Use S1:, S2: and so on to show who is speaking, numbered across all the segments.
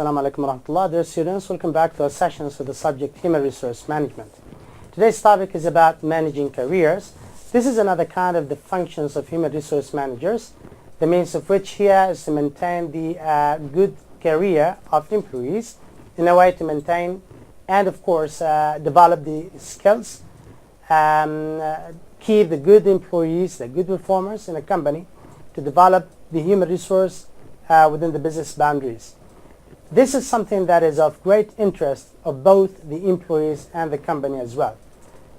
S1: Assalamu alaikum wa rahmatullah. Dear students, welcome back to our sessions with the subject Human Resource Management. Today's topic is about managing careers. This is another kind of the functions of human resource managers, the means of which here is to maintain the good career of employees in a way to maintain and of course develop the skills, keep the good employees, the good performers in a company, to develop the human resource within the business boundaries. This is something that is of great interest of both the employees and the company as well.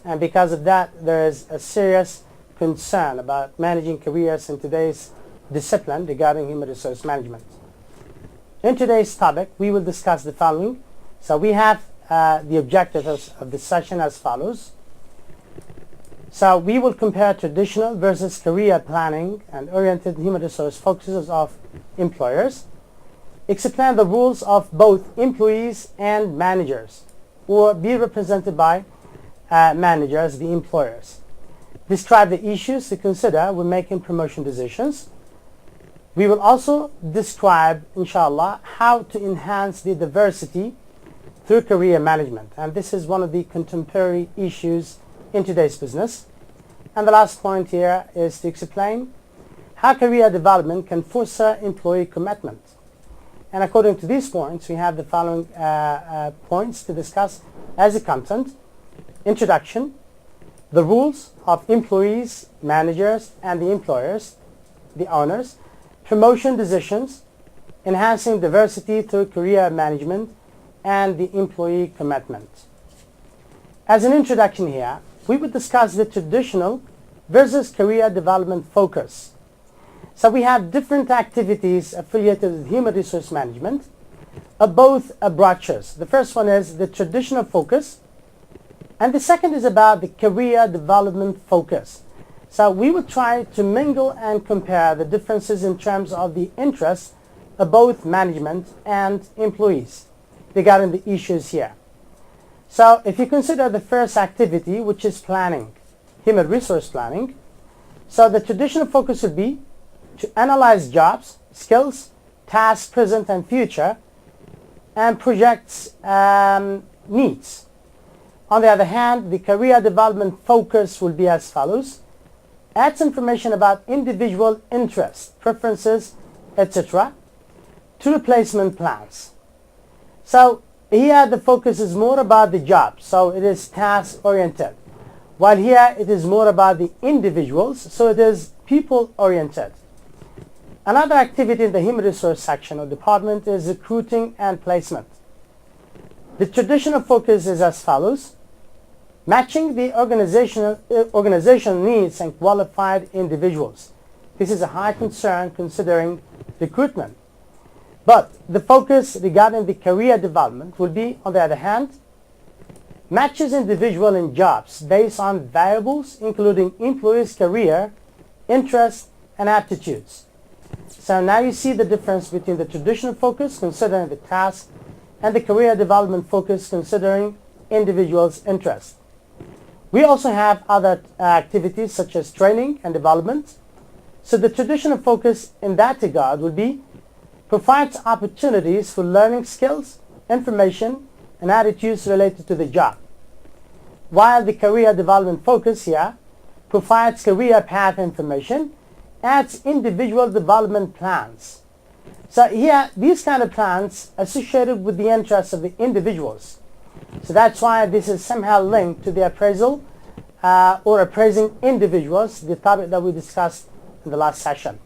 S1: And because of that, there is a serious concern about managing careers in today's discipline regarding human resource management. In today's topic, we will discuss the following. So we have the objectives of this session as follows. So we will compare traditional versus career planning and oriented human resource focuses of employers. Explain the rules of both employees and managers, or be represented by managers, the employers. Describe the issues to consider when making promotion decisions. We will also describe, inshallah, how to enhance the diversity through career management. And this is one of the contemporary issues in today's business. And the last point here is to explain how career development can foster employee commitment. And according to these points, we have the following points to discuss as a content. Introduction, the rules of employees, managers, and the employers, the owners, promotion decisions, enhancing diversity through career management, and the employee commitment. As an introduction here, we would discuss the traditional versus career development focus. So we have different activities affiliated with human resource management of both branches. The first one is the traditional focus, and the second is about the career development focus. So we will try to mingle and compare the differences in terms of the interests of both management and employees regarding the issues here. So if you consider the first activity, which is planning, human resource planning, so the traditional focus would be to analyze jobs, skills, tasks, present and future, and projects needs. On the other hand, the career development focus will be as follows. Adds information about individual interests, preferences, etc. to replacement plans. So here the focus is more about the job, so it is task oriented. While here it is more about the individuals, so it is people oriented. Another activity in the human resource section or department is recruiting and placement. The traditional focus is as follows. Matching the organizational needs and qualified individuals. This is a high concern considering recruitment. But the focus regarding the career development will be, on the other hand, matches individual in jobs based on variables including employees' career, interests, and aptitudes. So now you see the difference between the traditional focus considering the task and the career development focus considering individuals' interests. We also have other activities such as training and development. So the traditional focus in that regard would be provides opportunities for learning skills, information, and attitudes related to the job. While the career development focus here provides career path information, adds individual development plans. So here, these kind of plans associated with the interests of the individuals. So that's why this is somehow linked to the appraisal or appraising individuals, the topic that we discussed in the last session.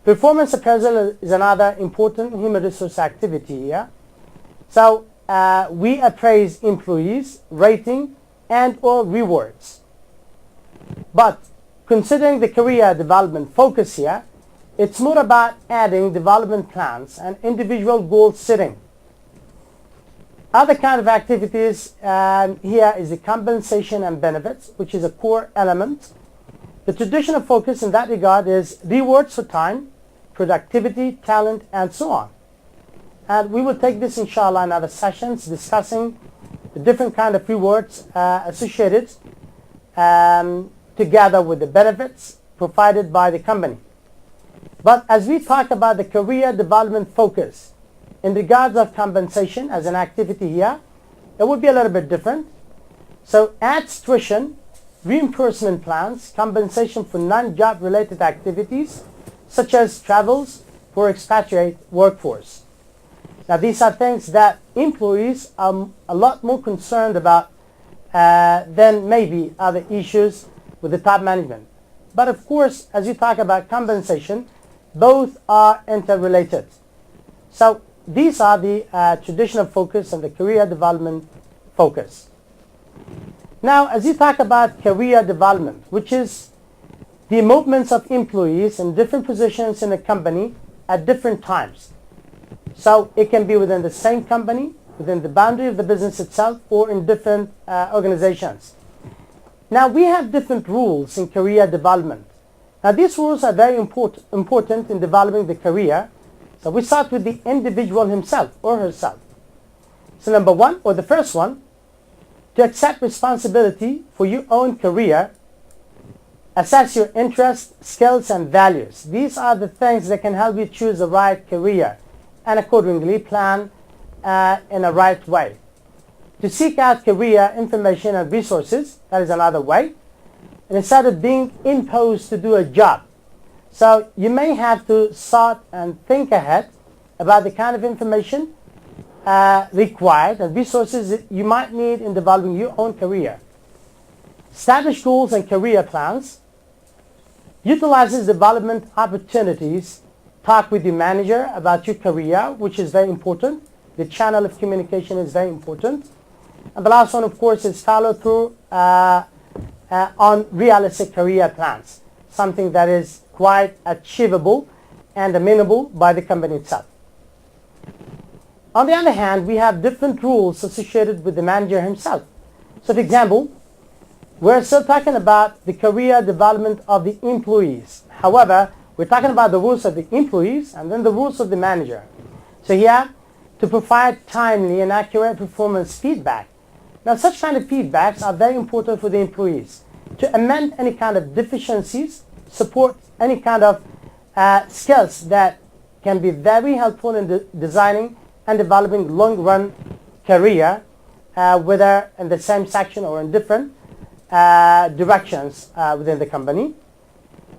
S1: Performance appraisal is another important human resource activity here. So we appraise employees, rating, and or rewards. But considering the career development focus here, it's more about adding development plans and individual goal setting. Other kind of activities here is the compensation and benefits, which is a core element. The traditional focus in that regard is rewards for time, productivity, talent, and so on. And we will take this inshallah in other sessions discussing the different kind of rewards associated together with the benefits provided by the company. But as we talk about the career development focus, in regards of compensation as an activity here, it would be a little bit different. So adds tuition, reimbursement plans, compensation for non-job related activities such as travels for expatriate workforce. Now these are things that employees are a lot more concerned about than maybe other issues with the top management. But of course, as you talk about compensation, both are interrelated. So these are the traditional focus and the career development focus. Now, as you talk about career development, which is the movements of employees in different positions in a company at different times. So it can be within the same company, within the boundary of the business itself, or in different organizations. Now we have different rules in career development. Now these rules are very important in developing the career. So we start with the individual himself or herself. So number one, or the first one, to accept responsibility for your own career, assess your interests, skills, and values. These are the things that can help you choose the right career and accordingly plan in a right way. To seek out career information and resources, that is another way. And instead of being imposed to do a job. So you may have to start and think ahead about the kind of information required and resources that you might need in developing your own career. Establish goals and career plans. Utilizes development opportunities. Talk with your manager about your career, which is very important. The channel of communication is very important. And the last one, of course, is follow through on realistic career plans, something that is quite achievable and amenable by the company itself. On the other hand, we have different rules associated with the manager himself. So for example, we're still talking about the career development of the employees. However, we're talking about the rules of the employees and then the rules of the manager. So here, to provide timely and accurate performance feedback. Now such kind of feedbacks are very important for the employees. To amend any kind of deficiencies, support any kind of skills that can be very helpful in designing and developing long-run career, whether in the same section or in different directions within the company.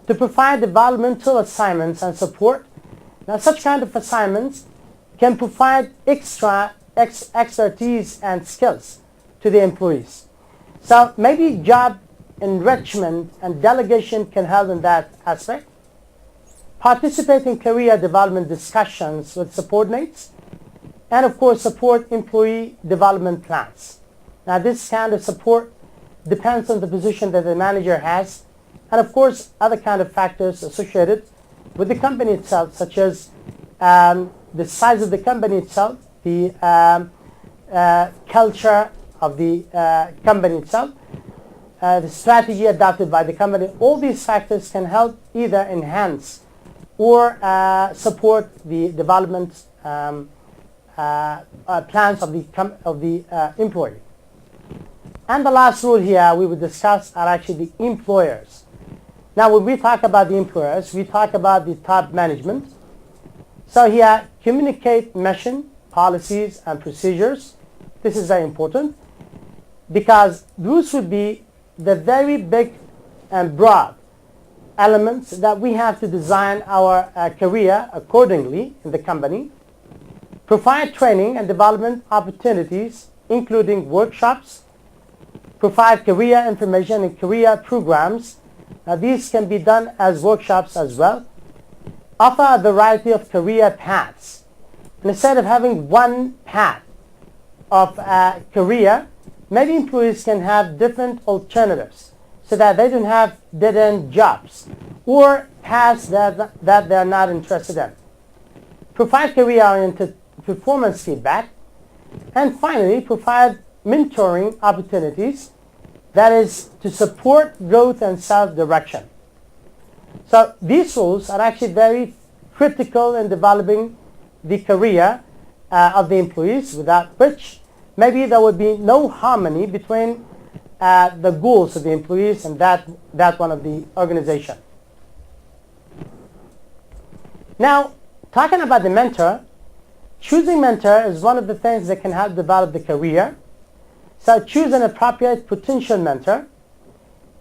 S1: To provide developmental assignments and support. Now such kind of assignments can provide extra expertise and skills to the employees. So maybe job enrichment and delegation can help in that aspect. Participate in career development discussions with subordinates. And of course, support employee development plans. Now this kind of support depends on the position that the manager has. And of course, other kind of factors associated with the company itself, such as the size of the company itself, the culture of the company itself, the strategy adopted by the company. All these factors can help either enhance or support the development plans of the employee. And the last rule here we will discuss are actually the employers. Now when we talk about the employers, we talk about the top management. So here, communicate mission, policies, and procedures. This is very important because those would be the very big and broad elements that we have to design our career accordingly in the company. Provide training and development opportunities, including workshops. Provide career information and career programs. Now these can be done as workshops as well. Offer a variety of career paths. And instead of having one path of career, maybe employees can have different alternatives so that they don't have dead-end jobs or paths that they're not interested in. Provide career-oriented performance feedback. And finally, provide mentoring opportunities, that is to support growth and self-direction. So these rules are actually very critical in developing the career of the employees, without which maybe there would be no harmony between the goals of the employees and that one of the organization. Now, talking about the mentor, Choosing mentor is one of the things that can help develop the career. So choose an appropriate potential mentor,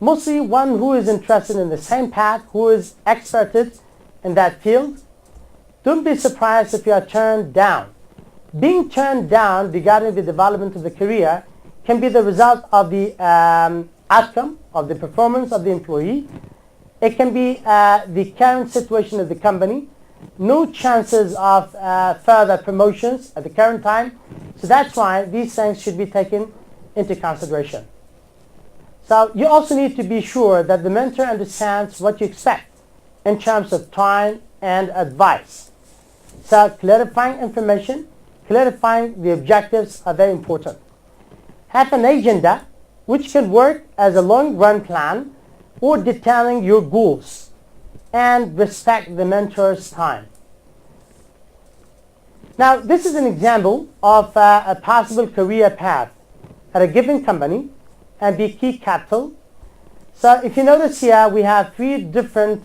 S1: mostly one who is interested in the same path, who is experted in that field. Don't be surprised if you are turned down. Being turned down regarding the development of the career can be the result of the outcome of the performance of the employee. It can be the current situation of the company, no chances of further promotions at the current time. So that's why these things should be taken into consideration. So you also need to be sure that the mentor understands what you expect in terms of time and advice. So clarifying information, clarifying the objectives are very important. Have an agenda which can work as a long-run plan or detailing your goals, and respect the mentor's time. Now, this is an example of a possible career path at a given company and be key capital. So if you notice here, we have three different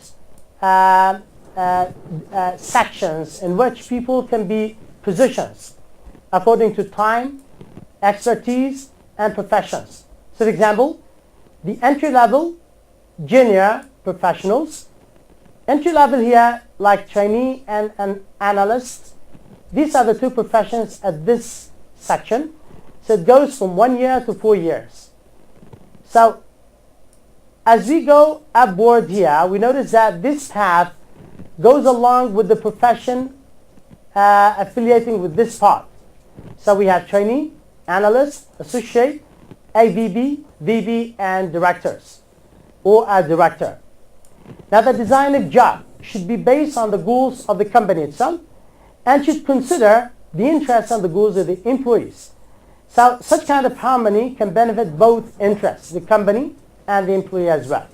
S1: sections in which people can be positions according to time, expertise, and professions. So for example, the entry level, junior professionals, entry level here like trainee and an analyst. These are the two professions at this section. So it goes from 1 year to 4 years. So as we go upward here, we notice that this path goes along with the profession affiliating with this part. So we have trainee, analyst, associate, AVP, VP, and directors, or a director. Now the design of job should be based on the goals of the company itself and should consider the interests and the goals of the employees. So such kind of harmony can benefit both interests, the company and the employee as well.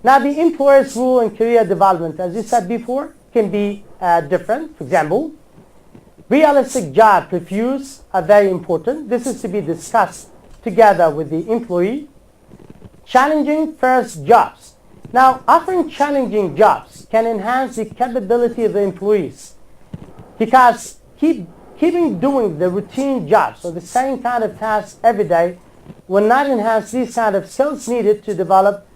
S1: Now the employer's role in career development, as you said before, can be different. For example, realistic job reviews are very important. This is to be discussed together with the employee. Challenging first jobs. Now, offering challenging jobs can enhance the capability of the employees, because keeping doing the routine jobs or the same kind of tasks every day will not enhance these kind of skills needed to develop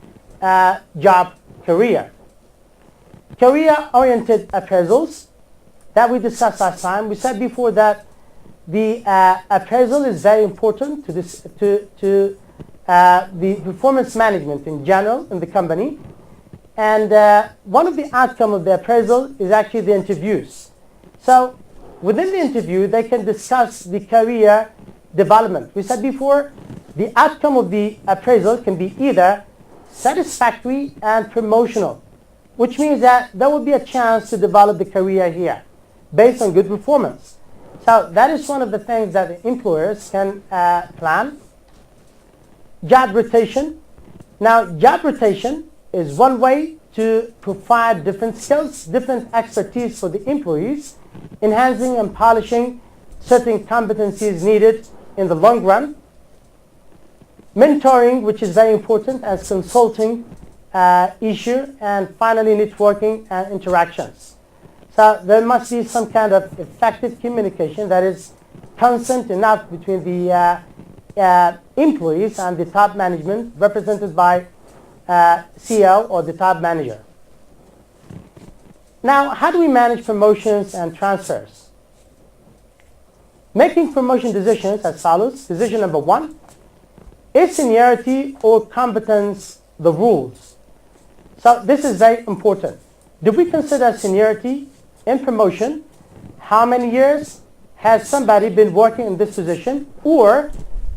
S1: a job career. Career-oriented appraisals that we discussed last time. We said before that the appraisal is very important to the performance management in general in the company. And one of the outcomes of the appraisal is actually the interviews. So within the interview, they can discuss the career development. We said before, the outcome of the appraisal can be either satisfactory and promotional, which means that there will be a chance to develop the career here based on good performance. So that is one of the things that the employers can plan. Job rotation. Now, job rotation is one way to provide different skills, different expertise for the employees, enhancing and polishing certain competencies needed in the long run. Mentoring, which is very important as consulting issue, and finally networking and interactions. So there must be some kind of effective communication that is constant enough between the employees and the top management represented by CEO or the top manager. Now, how do we manage promotions and transfers? Making promotion decisions as follows. Decision number 1, is seniority or competence the rules? So this is very important. Do we consider seniority in promotion? How many years has somebody been working in this position? Or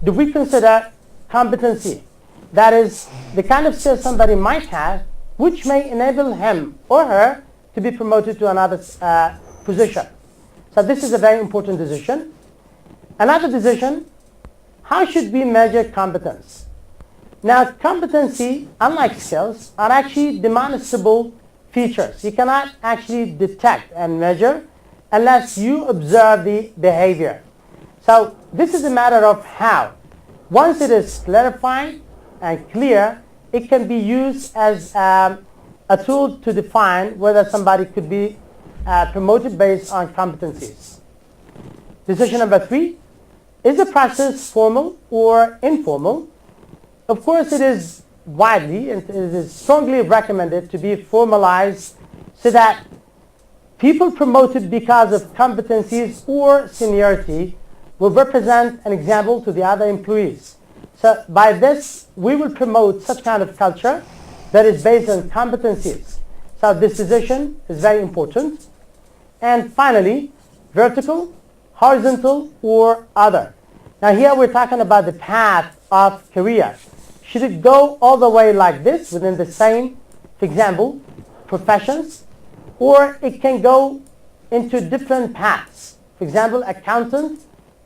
S1: do we consider competency? That is the kind of skills somebody might have which may enable him or her to be promoted to another position. So this is a very important decision. Another decision, how should we measure competence? Now, competency, unlike skills, are actually demonstrable features. You cannot actually detect and measure unless you observe the behavior. So this is a matter of how. Once it is clarified and clear, it can be used as a tool to define whether somebody could be promoted based on competencies. Decision number 3, is the process formal or informal? Of course, it is widely and it is strongly recommended to be formalized so that people promoted because of competencies or seniority will represent an example to the other employees. So by this, we will promote such kind of culture that is based on competencies. So this decision is very important. And finally, vertical, horizontal, or other. Now here we're talking about the path of career. Should it go all the way like this within the same, for example, professions, or it can go into different paths. For example, accountant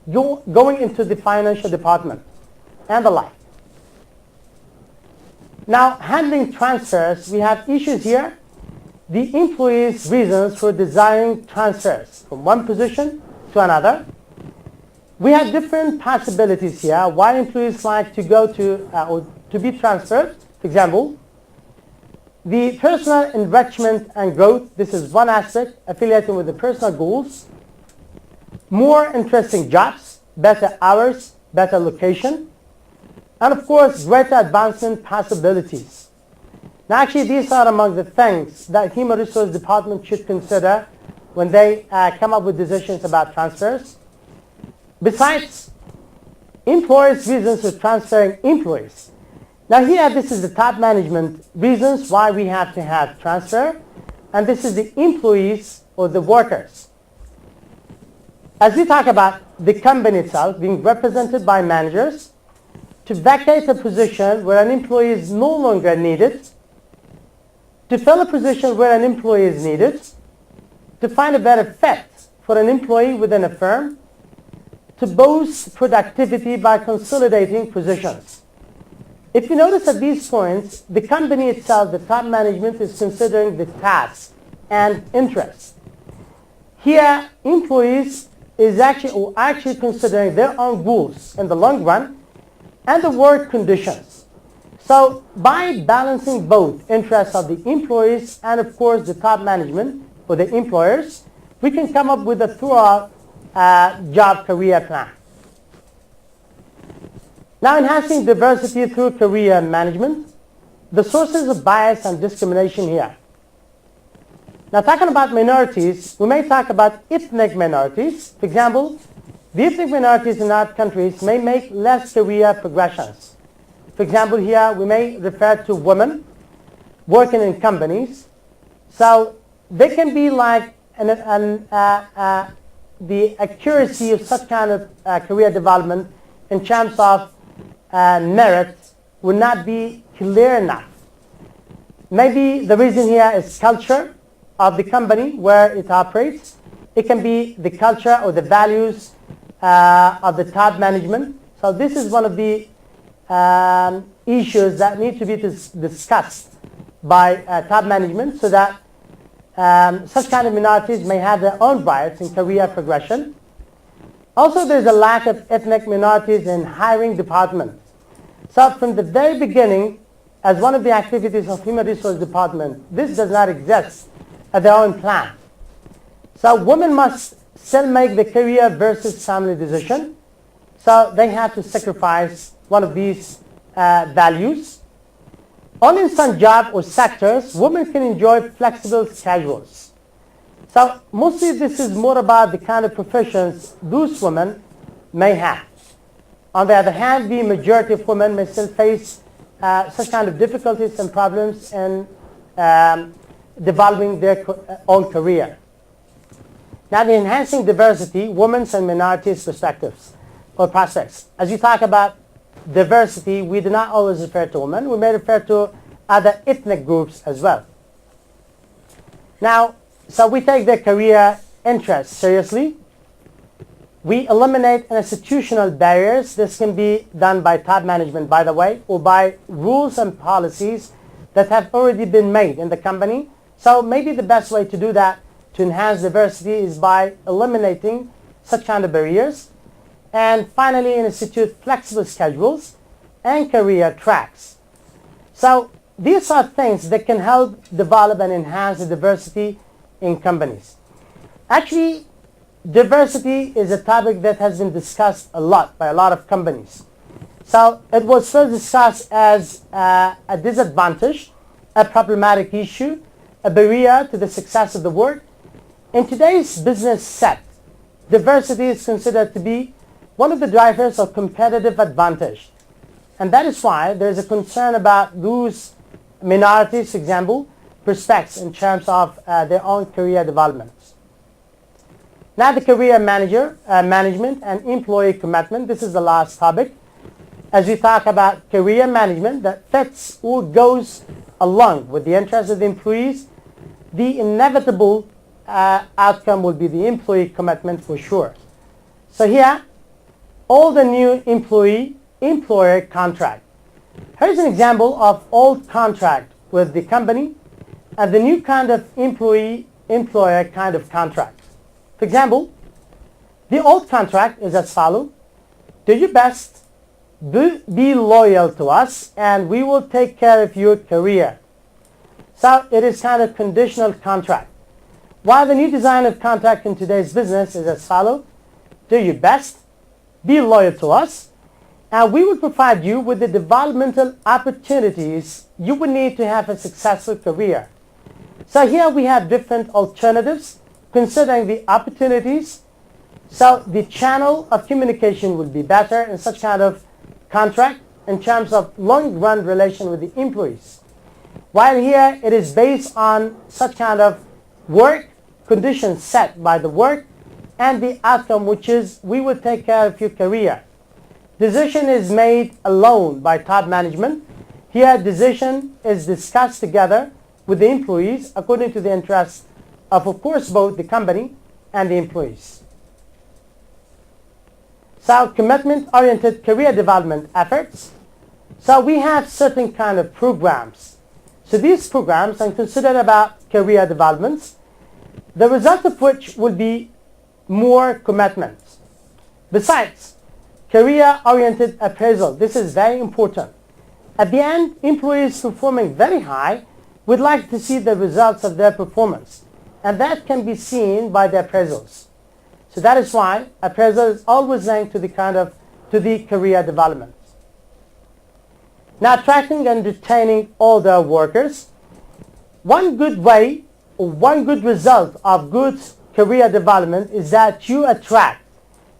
S1: going into the financial department and the like. Now, handling transfers, we have issues here. The employee's reasons for desiring transfers from one position to another. We have different possibilities here why employees like to go to or to be transferred. For example, the personal enrichment and growth, this is one aspect, affiliating with the personal goals. More interesting jobs, better hours, better location, and of course, greater advancement possibilities. Now actually, these are among the things that Human Resource Department should consider when they come up with decisions about transfers. Besides, employers' reasons for transferring employees. Now here, this is the top management reasons why we have to have transfer, and this is the employees or the workers. As we talk about the company itself being represented by managers, to vacate a position where an employee is no longer needed, to fill a position where an employee is needed, to find a better fit for an employee within a firm, to boost productivity by consolidating positions. If you notice at these points, the company itself, the top management, is considering the tasks and interests. Here, employees is actually considering their own goals in the long run and the work conditions. So by balancing both interests of the employees and of course the top management or the employers, we can come up with a thorough job career plan. Now, enhancing diversity through career management, the sources of bias and discrimination here. Now, talking about minorities, we may talk about ethnic minorities. For example, the ethnic minorities in our countries may make less career progressions. For example, here we may refer to women working in companies. So they can be like the accuracy of such kind of career development in terms of merit would not be clear enough. Maybe the reason here is culture of the company where it operates. It can be the culture or the values of the top management. So this is one of the issues that need to be discussed by top management so that such kind of minorities may have their own rights in career progression. Also, there's a lack of ethnic minorities in hiring department. So from the very beginning, as one of the activities of Human Resource Department, this does not exist at their own plan. So women must still make the career versus family decision. So they have to sacrifice one of these values. Only in some job or sectors, women can enjoy flexible schedules. So mostly this is more about the kind of professions those women may have. On the other hand, the majority of women may still face such kind of difficulties and problems in developing their own career. Now, the enhancing diversity, women's and minorities' perspectives or prospects. As we talk about diversity, we do not always refer to women. We may refer to other ethnic groups as well. Now, so we take their career interests seriously. We eliminate institutional barriers. This can be done by top management, by the way, or by rules and policies that have already been made in the company. So maybe the best way to do that to enhance diversity is by eliminating such kind of barriers. And finally, institute flexible schedules and career tracks. So these are things that can help develop and enhance the diversity in companies. Actually, diversity is a topic that has been discussed a lot by a lot of companies. So it was first discussed as a disadvantage, a problematic issue, a barrier to the success of the work. In today's business set, diversity is considered to be one of the drivers of competitive advantage. And that is why there is a concern about those minorities, for example, prospects in terms of their own career development. Now the career management and employee commitment. This is the last topic. As we talk about career management that fits or goes along with the interests of the employees, the inevitable outcome will be the employee commitment for sure. So here, all the new employee-employer contract. Here's an example of old contract with the company and the new kind of employee-employer kind of contract. For example, the old contract is as follows. Do your best, be loyal to us, and we will take care of your career. So it is kind of conditional contract. While the new design of contract in today's business is as follows. Do your best, be loyal to us, and we will provide you with the developmental opportunities you would need to have a successful career. So here we have different alternatives considering the opportunities. So the channel of communication will be better in such kind of contract in terms of long-run relation with the employees. While here it is based on such kind of work conditions set by the work and the outcome, which is we will take care of your career. Decision is made alone by top management. Here decision is discussed together with the employees according to the interests of course, both the company and the employees. So commitment-oriented career development efforts. So we have certain kind of programs. So these programs are considered about career developments, the result of which will be more commitment. Besides, career-oriented appraisal. This is very important. At the end, employees performing very high would like to see the results of their performance. And that can be seen by the appraisals. So that is why appraisal is always linked to the career development. Now attracting and retaining older workers. One good way or one good result of good career development is that you attract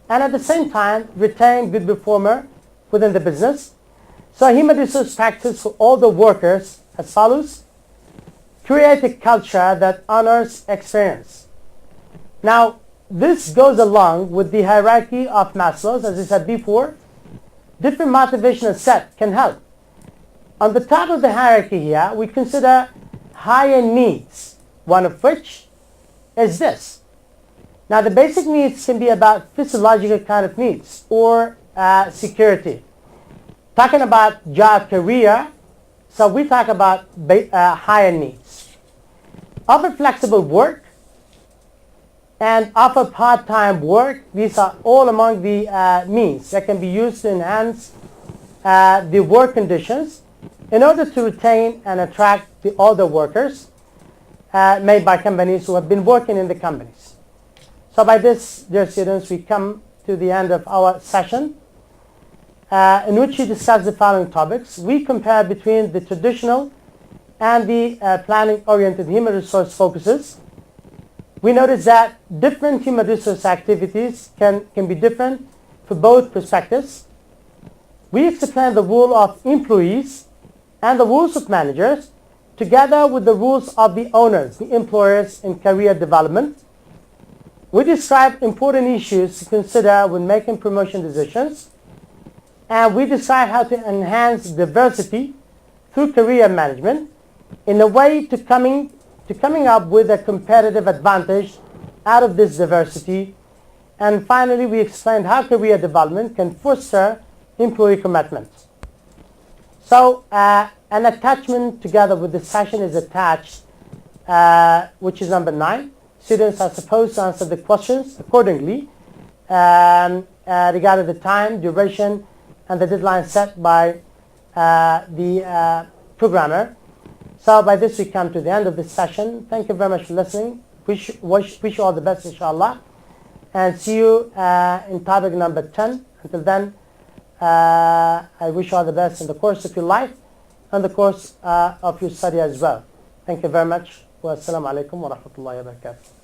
S1: and at the same time retain good performer within the business. So human resource practice for older workers as follows. Create a culture that honors experience. Now, this goes along with the hierarchy of Maslow's, as I said before. Different motivational set can help. On the top of the hierarchy here, we consider higher needs, one of which is this. Now, the basic needs can be about physiological kind of needs or security. Talking about job career, so we talk about higher needs. Offer flexible work and offer part-time work. These are all among the means that can be used to enhance the work conditions in order to retain and attract the older workers made by companies who have been working in the companies. So by this, dear students, we come to the end of our session in which we discuss the following topics. We compare between the traditional and the planning-oriented human resource focuses. We notice that different human resource activities can be different for both perspectives. We explain the role of employees and the rules of managers together with the rules of the owners, the employers in career development. We describe important issues to consider when making promotion decisions. And we describe how to enhance diversity through career management in a way to coming up with a competitive advantage out of this diversity. And finally, we explained how career development can foster employee commitment. So an attachment together with this session is attached, which is number 9. Students are supposed to answer the questions accordingly regarding the time, duration, and the deadline set by the programmer. So by this we come to the end of this session. Thank you very much for listening. wish you all the best, inshallah, and see you in topic number 10. Until then, I wish you all the best in the course of your life and the course of your study as well. Thank you very much. Wassalamu alaikum wa rahmatullahi wa barakatuh.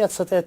S1: تستطيع